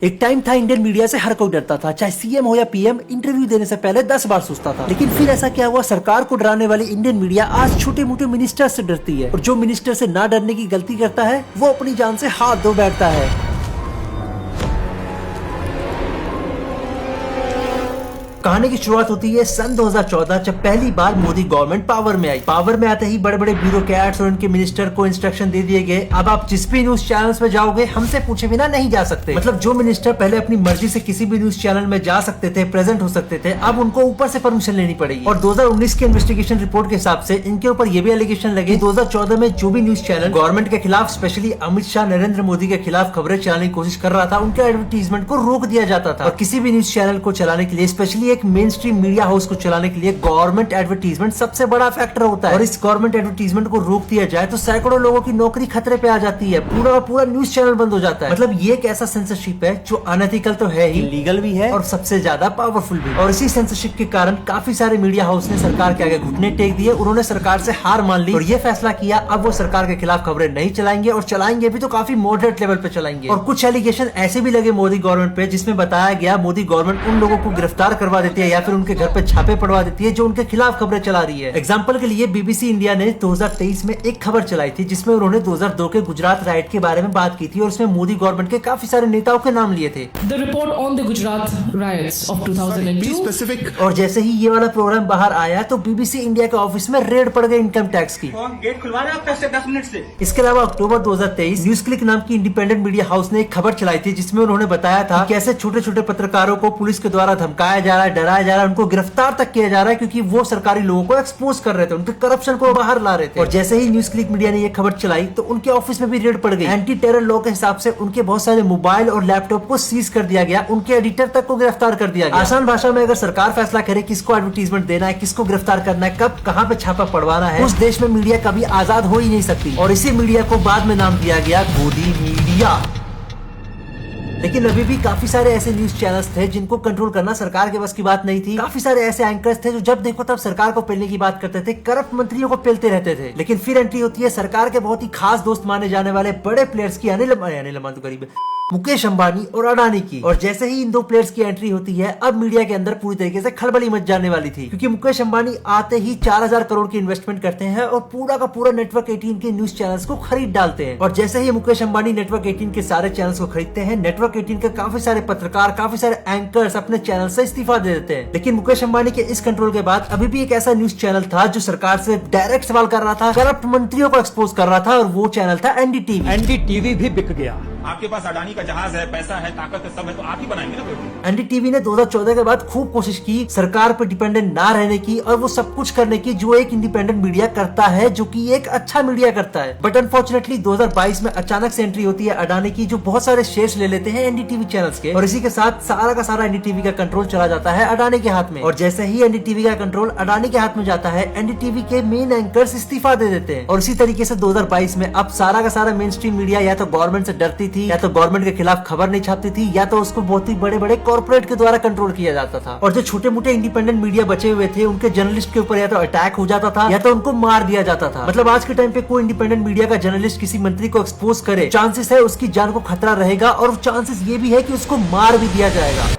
एक टाइम था Indian media से हर कोई डरता था, चाहे सीएम हो या पीएम। इंटरव्यू देने से पहले 10 बार सोचता था। लेकिन फिर ऐसा क्या हुआ, सरकार को डराने वाली इंडियन मीडिया आज छोटे मोटे मिनिस्टर से डरती है, और जो मिनिस्टर से ना डरने की गलती करता है वो अपनी जान से हाथ धो बैठता है। कहानी की शुरुआत होती है सन 2014 जब पहली बार मोदी गवर्नमेंट पावर में आई। पावर में आते ही बड़े बड़े ब्यूरोक्रेट्स और उनके मिनिस्टर को इंस्ट्रक्शन दे दिए गए, अब आप जिस भी न्यूज चैनल्स में जाओगे हमसे पूछे बिना नहीं जा सकते। मतलब जो मिनिस्टर पहले अपनी मर्जी से किसी भी न्यूज चैनल में जा सकते थे, प्रेजेंट हो सकते थे, अब उनको ऊपर से परमिशन लेनी पड़ेगी। और 2019 के इन्वेस्टिगेशन रिपोर्ट के हिसाब से इनके ऊपर ये भी एलिगेशन लगे 2014 में जो भी न्यूज चैनल गवर्नमेंट के खिलाफ, स्पेशली अमित शाह, नरेंद्र मोदी के खिलाफ खबरें चलाने की कोशिश कर रहा था, उनके एडवर्टीजमेंट को रोक दिया जाता था। और किसी भी न्यूज चैनल को चलाने के लिए, स्पेशली एक मेन स्ट्रीम मीडिया हाउस को चलाने के लिए, गवर्नमेंट एडवर्टीजमेंट सबसे बड़ा फैक्टर होता है। और इस गवर्नमेंट एडवर्टीजमेंट को रोक दिया जाए तो सैकड़ों लोगों की नौकरी खतरे पे आ जाती है, पूरा का पूरा न्यूज चैनल बंद हो जाता है। मतलब ये एक ऐसा सेंसरशिप है जो अनएथिकल तो है ही, लीगल भी है और सबसे ज्यादा पावरफुल भी। और इसी सेंसरशिप के कारण काफी सारे मीडिया हाउस ने सरकार के आगे घुटने टेक दिए, उन्होंने सरकार से हार मान ली और ये फैसला किया अब वो सरकार के खिलाफ खबरें नहीं चलाएंगे, और चलाएंगे भी तो काफी मॉडरेट लेवल पे चलाएंगे। और कुछ एलिगेशन ऐसे भी लगे मोदी गवर्नमेंट पे जिसमें बताया गया मोदी गवर्नमेंट उन लोगों को गिरफ्तार करवा देती है या फिर उनके घर पे छापे पड़वा देती है जो उनके खिलाफ खबरें चला रही है। एग्जांपल के लिए बीबीसी इंडिया ने 2023 में एक खबर चलाई थी जिसमें उन्होंने 2002 के गुजरात राइट के बारे में बात की थी और उसमें मोदी गवर्नमेंट के काफी सारे नेताओं के नाम लिए थे। The report on the Gujarat riots of 2002. और जैसे ही ये वाला प्रोग्राम बाहर आया तो बीबीसी इंडिया के ऑफिस में रेड पड़ गई इनकम टैक्स की। गेट खुलवा रहे हैं आप 10 मिनट से। इसके अलावा अक्टूबर 2023 न्यूज क्लिक नाम की इंडिपेंडेंट मीडिया हाउस ने एक खबर चलाई थी जिसमें उन्होंने बताया था कैसे छोटे छोटे पत्रकारों को पुलिस के द्वारा धमकाया जा रहा है, डराया जा रहा है, उनको गिरफ्तार तक किया जा रहा है क्योंकि वो सरकारी लोगों को एक्सपोज कर रहे थे, उनके करप्शन को बाहर ला रहे थे। और जैसे ही न्यूज क्लिक मीडिया ने ये खबर चलाई तो उनके ऑफिस में भी रेड पड़ गई। एंटी टेरर लॉ के हिसाब से उनके बहुत सारे मोबाइल और लैपटॉप को सीज कर दिया गया, उनके एडिटर तक को गिरफ्तार कर दिया गया। आसान भाषा में अगर सरकार फैसला करे किसको एडवर्टीजमेंट देना है, किसको गिरफ्तार करना है, कब कहां पे छापा पड़वाना है, उस देश में मीडिया कभी आजाद हो ही नहीं सकती। और इसी मीडिया को बाद में नाम दिया गया गोदी मीडिया। लेकिन अभी भी काफी सारे ऐसे न्यूज चैनल्स थे जिनको कंट्रोल करना सरकार के बस की बात नहीं थी। काफी सारे ऐसे एंकर्स थे जो जब देखो तब सरकार को पेलने की बात करते थे, करप्ट मंत्रियों को पेलते रहते थे। लेकिन फिर एंट्री होती है सरकार के बहुत ही खास दोस्त माने जाने वाले बड़े प्लेयर्स की, अनिल अंबानी तो गरीब है, मुकेश अंबानी और अडानी की। और जैसे ही इन दो प्लेयर्स की एंट्री होती है अब मीडिया के अंदर पूरी तरीके से खलबली मच जाने वाली थी, क्योंकि मुकेश अंबानी आते ही 4000 करोड़ की इन्वेस्टमेंट करते हैं और पूरा का पूरा नेटवर्क 18 के न्यूज चैनल्स को खरीद डालते हैं। और जैसे ही मुकेश अंबानी नेटवर्क 18 के सारे चैनल्स को खरीदते हैं, नेटवर्क 18 के काफी सारे पत्रकार, काफी सारे एंकर्स अपने चैनल से इस्तीफा दे देते हैं। लेकिन मुकेश अंबानी के इस कंट्रोल के बाद अभी भी एक ऐसा न्यूज चैनल था जो सरकार से डायरेक्ट सवाल कर रहा था, करप्ट मंत्रियों को एक्सपोज कर रहा था, और वो चैनल था एनडीटीवी। एनडीटीवी भी बिक गया। आपके पास अडानी का जहाज है, पैसा है, ताकत है, सब है, तो आप ही बनाएंगे ना। एनडीटीवी ने 2014 के बाद खूब कोशिश की सरकार पर डिपेंडेंट ना रहने की और वो सब कुछ करने की जो एक इंडिपेंडेंट मीडिया करता है, जो कि एक अच्छा मीडिया करता है। बट अनफॉर्चुनेटली 2022 में अचानक से एंट्री होती है अडानी की, जो बहुत सारे शेयर्स ले लेते हैं एनडीटीवी चैनल्स के, और इसी के साथ सारा का सारा एनडीटीवी का कंट्रोल चला जाता है अडानी के हाथ में। और जैसे ही एनडीटीवी का कंट्रोल अडानी के हाथ में जाता है, एनडीटीवी के मेन एंकर्स इस्तीफा दे देते हैं। और इसी तरीके से 2022 में अब सारा का सारा मेन स्ट्रीम मीडिया या तो गवर्नमेंट से डरती थी, या तो गवर्नमेंट के खिलाफ खबर नहीं छापती थी, या तो उसको बहुत ही बड़े बड़े कॉर्पोरेट के द्वारा कंट्रोल किया जाता था। और जो छोटे मोटे इंडिपेंडेंट मीडिया बचे हुए थे उनके जर्नलिस्ट के ऊपर या तो अटैक हो जाता था या तो उनको मार दिया जाता था। मतलब आज के टाइम पे कोई इंडिपेंडेंट मीडिया का जर्नलिस्ट किसी मंत्री को एक्सपोज करे, चांसेस है उसकी जान को खतरा रहेगा, और चांसेस ये भी है कि उसको मार भी दिया जाएगा।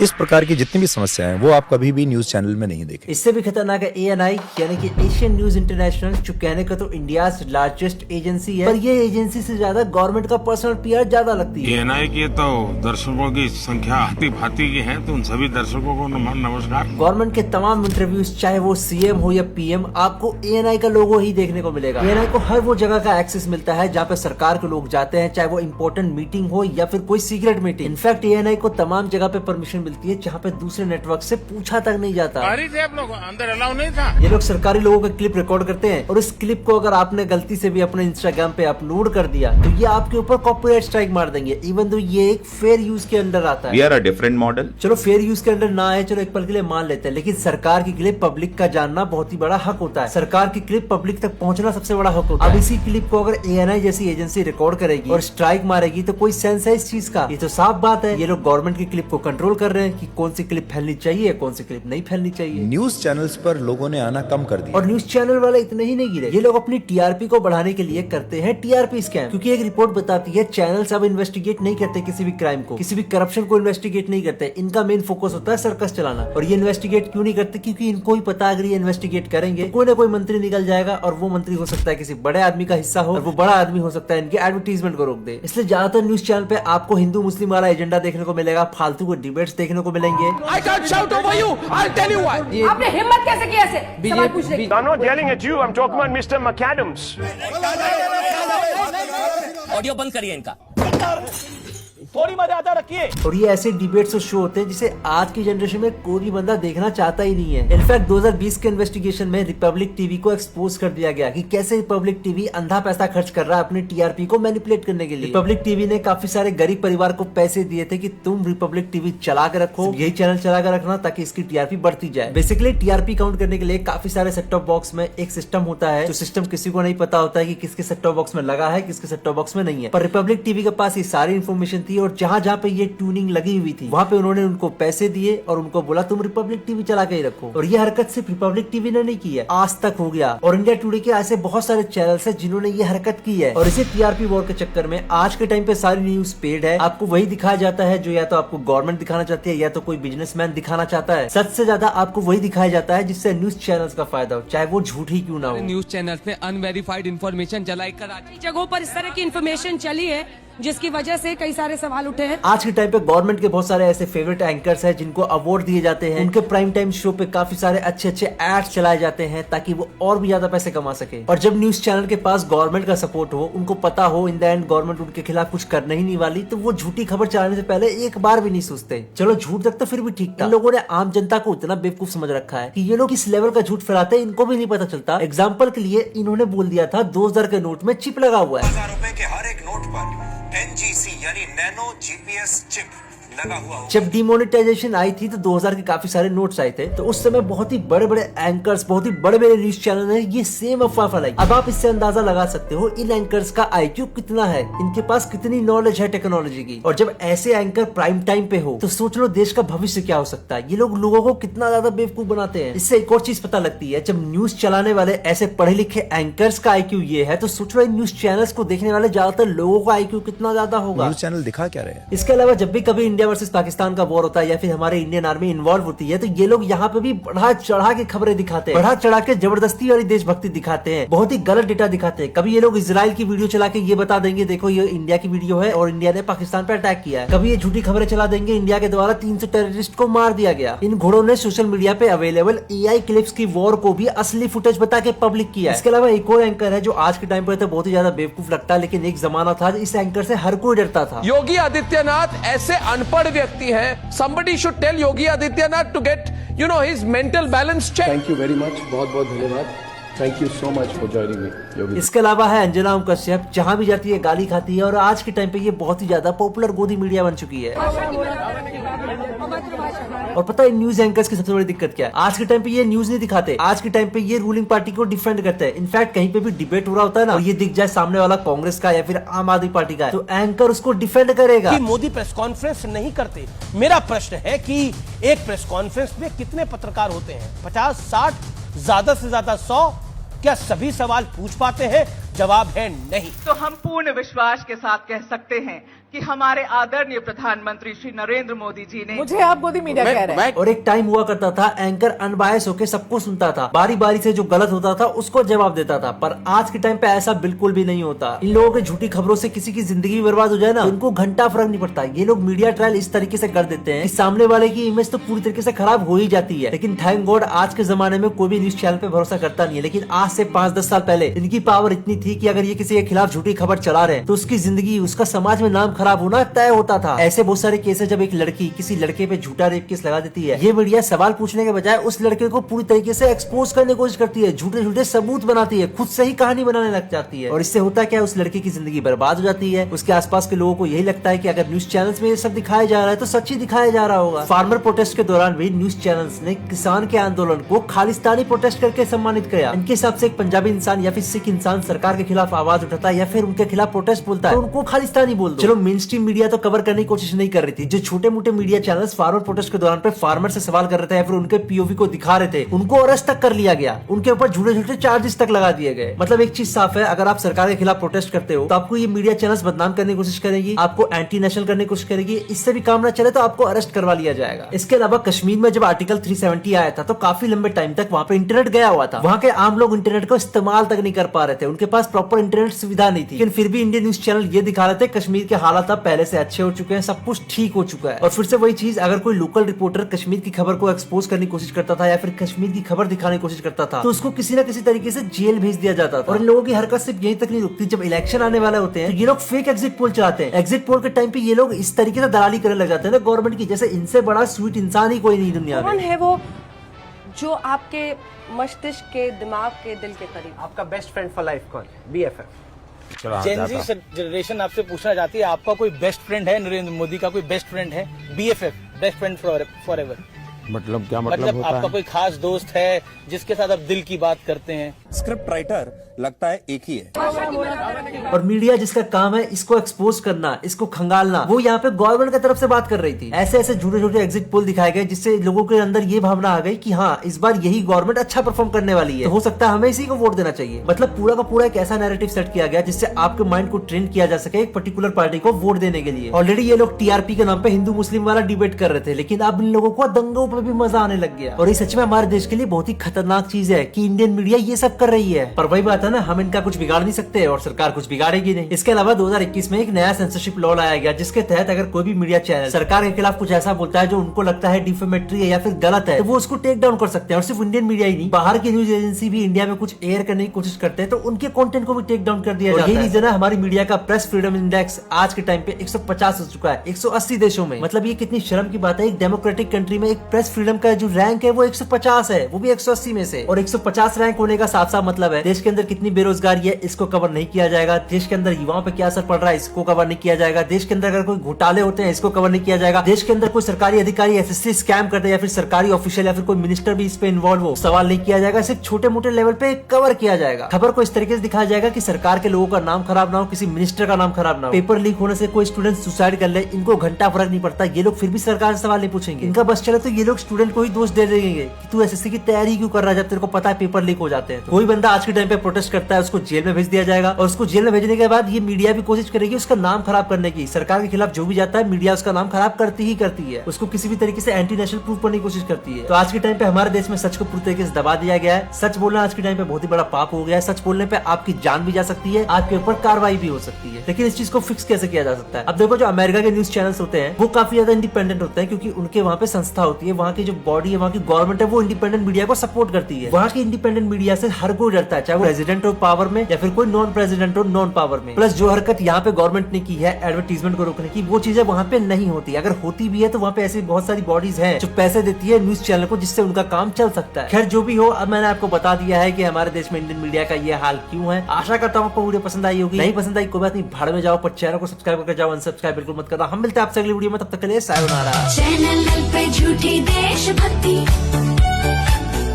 इस प्रकार की जितनी भी समस्याएं हैं वो आप कभी भी न्यूज चैनल में नहीं देखें। इससे भी खतरनाक है ANI यानी कि एशियन न्यूज इंटरनेशनल, जो कहने का तो इंडिया लार्जेस्ट एजेंसी है, पर ये एजेंसी से ज्यादा गवर्नमेंट का पर्सनल PR ज्यादा लगती है। ANI की तो दर्शकों की संख्या हाथी भाती की है, तो उन सभी दर्शकों को नमस्कार। गवर्नमेंट के तमाम इंटरव्यूज, चाहे वो CM हो या PM, आपको ANI का लोगो ही देखने को मिलेगा। ANI को हर वो जगह का एक्सेस मिलता है जहाँ पे सरकार के लोग जाते हैं, चाहे वो इम्पोर्टेंट मीटिंग हो या फिर कोई सीक्रेट मीटिंग। इनफैक्ट ANI को तमाम जगह पे परमिशन मिलती है जहाँ पे दूसरे नेटवर्क से पूछा तक नहीं जाता। आप लोग अंदर अलाउ नहीं था। ये लोग सरकारी लोगों का क्लिप रिकॉर्ड करते हैं और इस क्लिप को अगर आपने गलती से भी अपने इंस्टाग्राम पे अपलोड कर दिया तो ये आपके ऊपर कॉपीराइट स्ट्राइक मार देंगे, इवन दो ये एक फेयर यूज के अंडर आता है। We are a different model. चलो फेयर यूज के अंडर ना आए, चलो एक पल के लिए मान लेते हैं, लेकिन सरकार की क्लिप पब्लिक का जानना बहुत ही बड़ा हक होता है। सरकार की क्लिप पब्लिक तक पहुंचना सबसे बड़ा हक होता है। अब इसी क्लिप को अगर ANI जैसी एजेंसी रिकॉर्ड करेगी और स्ट्राइक मारेगी तो कोई सेंस है इस चीज का? ये तो साफ बात है ये लोग गवर्नमेंट की क्लिप को कंट्रोल कर रहे हैं कि कौन सी क्लिप फैलनी चाहिए, कौन सी क्लिप नहीं फैलनी चाहिए। न्यूज चैनल्स पर लोगों ने आना कम कर दिया। और न्यूज चैनल वाले इतने ही नहीं गिरे, ये लोग अपनी टीआरपी को बढ़ाने के लिए करते हैं टीआरपी स्कैम। क्योंकि एक रिपोर्ट बताती है चैनल्स अब इन्वेस्टिगेट नहीं करते किसी भी क्राइम को, किसी भी करप्शन को इन्वेस्टिगेट नहीं करते। इनका मेन फोकस होता है सर्कस चलाना। और ये इन्वेस्टिगेट क्यों नहीं करते? क्योंकि इनको ही पता अगर ये इन्वेस्टिगेट करेंगे तो कोई ना कोई मंत्री निकल जाएगा, और वो मंत्री हो सकता है किसी बड़े आदमी का हिस्सा हो, और वो बड़ा आदमी हो सकता है इनके एडवर्टीजमेंट को रोक दे। इसलिए ज्यादातर न्यूज चैनल पे आपको हिंदू मुस्लिम वाला एजेंडा देखने को मिलेगा, फालतू के डिबेट्स देखने को मिलेंगे। I can't shout over you. I'll tell you why. आपने हिम्मत कैसे की ऐसे सवाल पूछने की? I'm not yelling at you. I'm talking about Mr. McAdams. Audio बंद करिए इनका। थोड़ी मर्यादा रखिए। और ये ऐसे डिबेट्स और शो होते हैं जिसे आज की जनरेशन में कोई भी बंदा देखना चाहता ही नहीं है। इनफैक्ट 2020 के इन्वेस्टिगेशन में रिपब्लिक टीवी को एक्सपोज कर दिया गया कि कैसे रिपब्लिक टीवी अंधा पैसा खर्च कर रहा है अपने टीआरपी को मैनिपुलेट करने के लिए। रिपब्लिक टीवी ने काफी सारे गरीब परिवार को पैसे दिए थे कि तुम रिपब्लिक टीवी चला के रखो, यही चैनल चला कर रखना ताकि इसकी टीआरपी बढ़ती जाए। बेसिकली टीआरपी काउंट करने के लिए काफी सारे सेट टॉप बॉक्स में एक सिस्टम होता है, जो सिस्टम किसी को नहीं पता होता है कि किसके सेट टॉप बॉक्स में लगा है, किसके सेट टॉप बॉक्स में नहीं है। पर रिपब्लिक टीवी के पास ये सारी इन्फॉर्मेशन थी, और जहाँ जहाँ पे ये ट्यूनिंग लगी हुई थी वहाँ पे उन्होंने उनको पैसे दिए और उनको बोला तुम रिपब्लिक टीवी चला के ही रखो। और ये हरकत सिर्फ रिपब्लिक टीवी ने नहीं की है, आज तक हो गया। और इंडिया टुडे के ऐसे बहुत सारे चैनल्स हैं जिन्होंने ये हरकत की है। और इसी टीआरपी वॉर के चक्कर में आज के टाइम पे सारी न्यूज पेड है, आपको वही दिखाया जाता है जो या तो आपको गवर्नमेंट दिखाना चाहती है या तो कोई बिजनेसमैन दिखाना चाहता है। सच से ज्यादा आपको वही दिखाया जाता है जिससे न्यूज चैनल्स का फायदा हो, चाहे वो झूठ ही क्यों ना हो। न्यूज चैनल ने अनवेरिफाइड इन्फॉर्मेशन जलाई कर जगहों पर इस तरह की इन्फॉर्मेशन चली है जिसकी वजह से कई सारे सवाल उठे हैं। आज के टाइम पे गवर्नमेंट के बहुत सारे ऐसे फेवरेट एंकर्स हैं जिनको अवार्ड दिए जाते हैं। उनके प्राइम टाइम शो पे काफी सारे अच्छे अच्छे एड्स चलाए जाते हैं ताकि वो और भी ज्यादा पैसे कमा सके। और जब न्यूज चैनल के पास गवर्नमेंट का सपोर्ट हो, उनको पता हो इन द एंड गवर्नमेंट उनके खिलाफ कुछ करने ही नहीं वाली, तो वो झूठी खबर चलाने से पहले एक बार भी नहीं सोचते। चलो झूठ तक तो फिर भी ठीक था, इन लोगों ने आम जनता को इतना बेवकूफ समझ रखा है कि ये लोग किस लेवल का झूठ फैलाते हैं इनको भी नहीं पता चलता। एग्जाम्पल के लिए इन्होंने बोल दिया था 2000 के नोट में चिप लगा हुआ है। 1000 रुपए के हर एक नोट पर NGC यानी नैनो GPS चिप लगा हुआ हो। जब डिमोनेटाइजेशन आई थी तो 2000 के काफी सारे नोट्स आए थे, तो उस समय बहुत ही बड़े बड़े एंकर्स, बहुत ही बड़े बड़े न्यूज चैनल ने ये सेम अफवाह फैलाई। अब आप इससे अंदाजा लगा सकते हो इन एंकर्स का IQ कितना है, इनके पास कितनी नॉलेज है टेक्नोलॉजी की। और जब ऐसे एंकर प्राइम टाइम पे हो तो सोच लो देश का भविष्य क्या हो सकता है। ये लोग लोगों को कितना ज्यादा बेवकूफ बनाते हैं। इससे एक और चीज पता लगती है, जब न्यूज चलाने वाले ऐसे पढ़े लिखे एंकर्स का IQ ये है, तो सोच लो इन न्यूज चैनल्स को देखने वाले ज्यादातर लोगों का IQ कितना ज्यादा होगा। न्यूज चैनल दिखा क्या रहे हैं? इसके अलावा जब भी कभी इंडिया वर्सेस पाकिस्तान का वॉर होता है या फिर हमारे इंडियन आर्मी इन्वॉल्व होती है, तो ये लोग यहाँ पे भी बढ़ा चढ़ा के खबरें दिखाते हैं, बढ़ा चढ़ा के जबरदस्ती वाली देशभक्ति दिखाते हैं, बहुत ही गलत डेटा दिखाते हैं। कभी ये लोग इजराइल की वीडियो चला के ये बता देंगे देखो ये इंडिया की वीडियो है और इंडिया ने पाकिस्तान पर अटैक किया है। कभी ये झूठी खबरें चला देंगे इंडिया के द्वारा 300 टेररिस्ट को मार दिया गया। इन घोड़ों ने सोशल मीडिया पे अवेलेबल AI क्लिप्स की वॉर को भी असली फुटेज बता के पब्लिक किया है। इसके अलावा एक और एंकर है जो आज के टाइम पर तो बहुत ही ज्यादा बेवकूफ लगता है, लेकिन एक जमाना था इस एंकर से हर कोई डरता था। योगी आदित्यनाथ ऐसे अनपढ़ व्यक्ति हैं, somebody should tell Yogi Adityanath to get his mental balance check. Thank you very much. बहुत बहुत धन्यवाद. Thank you so much for joining me, योगी. इसके अलावा है अंजना ओम कश्यप, जहाँ भी जाती है गाली खाती है, और आज के टाइम पे ये बहुत ही ज्यादा पॉपुलर गोदी मीडिया बन चुकी है। और पता है न्यूज एंकर्स की सबसे बड़ी दिक्कत क्या है? आज के टाइम पे ये न्यूज नहीं दिखाते, आज के टाइम पे ये रूलिंग पार्टी को डिफेंड करते हैं। इनफैक्ट कहीं पे भी डिबेट हो रहा होता है ना, और ये दिख जाए सामने वाला कांग्रेस का या फिर आम आदमी पार्टी का है, तो एंकर उसको डिफेंड करेगा। कि मोदी प्रेस कॉन्फ्रेंस नहीं करते। मेरा प्रश्न है कि एक प्रेस कॉन्फ्रेंस में कितने पत्रकार होते हैं? 50, 60, ज्यादा से ज्यादा 100? क्या सभी सवाल पूछ पाते हैं? जवाब है नहीं। तो हम पूर्ण विश्वास के साथ कह सकते हैं कि हमारे आदरणीय प्रधानमंत्री श्री नरेंद्र मोदी जी ने, मुझे आप गोदी मीडिया कह रहे हैं। और एक टाइम हुआ करता था एंकर अनबायस होकर सबको सुनता था, बारी बारी से जो गलत होता था उसको जवाब देता था। पर आज के टाइम पे ऐसा बिल्कुल भी नहीं होता। इन लोगों की झूठी खबरों से किसी की जिंदगी बर्बाद हो जाए ना, इनको घंटा फर्क नहीं पड़ता। ये लोग मीडिया ट्रायल इस तरीके से कर देते हैं कि सामने वाले की इमेज तो पूरी तरीके से खराब हो ही जाती है। लेकिन थैंक गॉड आज के जमाने में कोई भी न्यूज चैनल पे भरोसा करता नहीं है। लेकिन आज से 5-10 साल पहले इनकी पावर इतनी थी कि अगर ये किसी के खिलाफ झूठी खबर चला रहे हैं तो उसकी जिंदगी, उसका समाज में नाम खराब होना तय होता था। ऐसे बहुत सारे केस है जब एक लड़की किसी लड़के पे झूठा रेप केस लगा देती है, ये मीडिया सवाल पूछने के बजाय उस लड़के को पूरी तरीके से एक्सपोज करने की कोशिश करती है, झूठे झूठे सबूत बनाती है, खुद से ही कहानी बनाने लग जाती है। और इससे होता क्या है, उस लड़के की जिंदगी बर्बाद हो जाती है। उसके आसपास के लोगों को यही लगता है कि अगर न्यूज चैनल्स में ये सब दिखाया जा रहा है तो सच ही दिखाया जा रहा होगा। फार्मर प्रोटेस्ट के दौरान भी न्यूज चैनल्स ने किसान के आंदोलन को खालिस्तानी प्रोटेस्ट करके सम्मानित किया। इनके हिसाब से एक पंजाबी इंसान या फिर सिख इंसान सरकार के खिलाफ आवाज उठाता है या फिर उनके खिलाफ प्रोटेस्ट बोलता है तो उनको खालिस्तानी बोल दो। चलो मेन स्ट्रीम मीडिया तो कवर करने की कोशिश नहीं कर रही थी। जो छोटे मोटे मीडिया चैनल्स फार्मर प्रोटेस्ट के दौरान पे फार्मर से सवाल कर रहे थे या फिर उनके पीओवी को दिखा रहे थे, उनको अरेस्ट तक कर लिया गया, उनके ऊपर झूठे झूठे चार्जेस तक लगा दिए गए। मतलब एक चीज साफ है, अगर आप सरकार के खिलाफ प्रोटेस्ट करते हो तो आपको ये मीडिया चैनल्स बदनाम करने की कोशिश करेगी, आपको एंटी नेशनल करने की कोशिश करेगी। इससे भी काम ना चले तो आपको अरेस्ट करवा लिया जाएगा। इसके अलावा कश्मीर में जब आर्टिकल 370 आया था तो काफी लंबे टाइम तक वहाँ पे इंटरनेट गया हुआ था। वहाँ के आम लोग इंटरनेट को इस्तेमाल तक नहीं कर पा रहे थे, उनके पास प्रॉपर इंटरनेट सुविधा नहीं थी। लेकिन फिर भी इंडियन न्यूज चैनल ये दिखा रहे थे कश्मीर के हालात अब पहले से अच्छे हो चुके हैं, सब कुछ ठीक हो चुका है। और फिर से वही चीज, अगर कोई लोकल रिपोर्टर कश्मीर की खबर को एक्सपोज करने की कोशिश करता था या फिर कश्मीर की खबर दिखाने की कोशिश करता था तो उसको किसी न किसी तरीके से जेल भेज दिया जाता था। और इन लोगों की हरकत सिर्फ यहीं तक नहीं रुकती, जब इलेक्शन आने वाले होते हैं तो ये लोग फेक एग्जिट पोल चलाते हैं। एग्जिट पोल के टाइम पे ये लोग इस तरीके से दलाली करने लग जाते हैं ना गवर्नमेंट की, जैसे इनसे बड़ा स्वीट इंसान ही कोई नहीं दुनिया में। कौन है वो जो आपके मस्तिष्क के, दिमाग के, दिल के करीब? आपका बेस्ट फ्रेंड फॉर लाइफ कौन है? BFF। चलो, जेन जी जनरेशन आपसे पूछना चाहती है, आपका कोई बेस्ट फ्रेंड है? नरेंद्र मोदी का कोई बेस्ट फ्रेंड है? BFF, best friend for ever. मतलब क्या मतलब होता आपका है? कोई खास दोस्त है जिसके साथ आप दिल की बात करते हैं? स्क्रिप्ट राइटर लगता है एक ही है। और मीडिया जिसका काम है इसको एक्सपोज करना, इसको खंगालना, वो यहाँ पे गवर्नमेंट की तरफ से बात कर रही थी। ऐसे ऐसे झूठे झूठे एग्जिट पोल दिखाए गए जिससे लोगों के अंदर ये भावना आ गई कि हाँ इस बार यही गवर्नमेंट अच्छा परफॉर्म करने वाली है, तो हो सकता है हमें इसी को वोट देना चाहिए। मतलब पूरा का पूरा एक ऐसा नैरेटिव सेट किया गया जिससे आपके माइंड को ट्रेन किया जा सके एक पर्टिकुलर पार्टी को वोट देने के लिए। ऑलरेडी ये लोग TRP के नाम पे हिंदू मुस्लिम वाला डिबेट कर रहे थे, लेकिन अब इन लोगों को दंगों पर भी मजा आने लग गया। और ये सच में हमारे देश के लिए बहुत ही खतरनाक चीज है कि इंडियन मीडिया ये सब कर रही है। पर वही बात है ना, हम इनका कुछ बिगाड़ नहीं सकते और सरकार कुछ बिगाड़ेगी नहीं। इसके अलावा 2021 में एक नया सेंसरशिप लॉ लाया गया जिसके तहत अगर कोई भी मीडिया चैनल सरकार के खिलाफ कुछ ऐसा बोलता है जो उनको लगता है डिफेमेटरी है या फिर गलत है तो वो उसको टेक डाउन कर सकते हैं। और सिर्फ इंडियन मीडिया ही नहीं, बाहर की न्यूज एजेंसी भी इंडिया में कुछ एयर करने की कोशिश करते हैं तो उनके कंटेंट को भी टेक डाउन कर दिया जाता है। यही रीजन है हमारी मीडिया का प्रेस फ्रीडम इंडेक्स आज के टाइम पे 150 हो चुका है 180 देशों में। मतलब ये कितनी शर्म की बात है, एक डेमोक्रेटिक कंट्री में एक प्रेस फ्रीडम का जो रैंक है वो 150 है, वो भी 180 में से। और 150 रैंक होने का साफ साफ मतलब है देश के अंदर कितनी बेरोजगारी है इसको कवर नहीं किया जाएगा, देश के अंदर युवाओं पे क्या असर पड़ रहा है इसको कवर नहीं किया जाएगा, देश के अंदर अगर कोई घोटाले होते हैं इसको कवर नहीं किया जाएगा, देश के अंदर कोई सरकारी अधिकारी SSC स्कैम करते हैं या फिर सरकारी ऑफिशियल या फिर कोई मिनिस्टर भी इस पे इन्वॉल्व हो, सवाल नहीं किया जाएगा, सिर्फ छोटे मोटे लेवल पे कवर किया जाएगा। खबर को इस तरीके से दिखाया जाएगा कि सरकार के लोगों का नाम खराब ना हो, किसी मिनिस्टर का नाम खराब ना हो। पेपर लीक होने से कोई स्टूडेंट सुसाइड कर ले, इनको घंटा फर्क नहीं पड़ता, ये लोग फिर भी सरकार से सवाल नहीं पूछेंगे। इनका बस चले तो ये लोग स्टूडेंट को ही दोष दे देंगे कि तू SSC की तैयारी क्यों कर रहा है जब तेरे को पता है पेपर लीक हो जाते हैं। कोई बंदा आज के टाइम पे प्रोटेस्ट करता है उसको जेल में भेज दिया जाएगा और उसको जेल में भेजने के बाद ये मीडिया भी कोशिश करेगी उसका नाम खराब करने की। सरकार के खिलाफ जो भी जाता है मीडिया उसका नाम खराब करती ही करती है, उसको किसी भी तरीके से एंटी नेशनल प्रूफ करने की कोशिश करती है। तो आज के टाइम पे हमारे देश में सच को पूरी तरीके से दबा दिया गया है। सच बोलना आज के टाइम पे बहुत ही बड़ा पाप हो गया है। सच बोलने पे आपकी जान भी जा सकती है, आपके ऊपर कार्रवाई भी हो सकती है। लेकिन इस चीज को फिक्स कैसे किया जा सकता है? अब देखो जो अमेरिका के न्यूज चैनल्स होते हैं वो काफी ज्यादा इंडिपेंडेंट होते हैं क्योंकि उनके वहाँ पे संस्था होती है, वहाँ की जो बॉडी है, वहाँ की गवर्नमेंट है वो इंडिपेंडेंट मीडिया को सपोर्ट करती है। वहाँ की इंडिपेंडेंट मीडिया से हर कोई डरता है, चाहे वो प्रेसिडेंट हो पावर में या फिर कोई नॉन प्रेसिडेंट हो नॉन पावर में। प्लस जो हरकत यहाँ पे गवर्नमेंट ने की है एडवर्टीजमेंट को रोकने की, वो चीजें वहाँ पे नहीं होती। अगर होती भी है तो वहाँ पे ऐसी बहुत सारी बॉडीज हैं जो पैसे देती है न्यूज चैनल को जिससे उनका काम चल सकता है। खैर जो भी हो, अब मैंने आपको बता दिया है कि हमारे देश में इंडियन मीडिया का ये हाल क्यों है। आशा करता हूँ आपको वीडियो पसंद आई होगी। नहीं पसंद आई कोई बात नहीं, भाड़ में जाओ, पर चैनल को सब्सक्राइब करके जाओ, अनसब्सक्राइब बिल्कुल मत करना। हम मिलते हैं आपसे अगली वीडियो में, तब तक के लिए सायोनारा। चैनल पे झूठी देशभक्ति,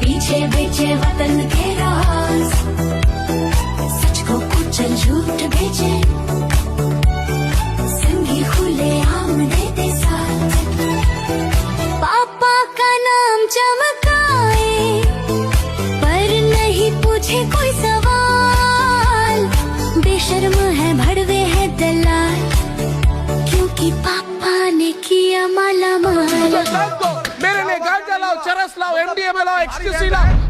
पीछे बेचे वतन के राज, सच को कुचल झूठ बेचे, संगी खुले आम देते साथ, पापा का नाम चमकाए पर नहीं पूछे कोई सवाल, बेशर्म है भड़वे है दलाल, क्योंकि पापा ने किया माला माल। मेरे लिए गांजा लाओ, चरस लाओ, MDMA लाओ, एक्सक्यूसी लाओ,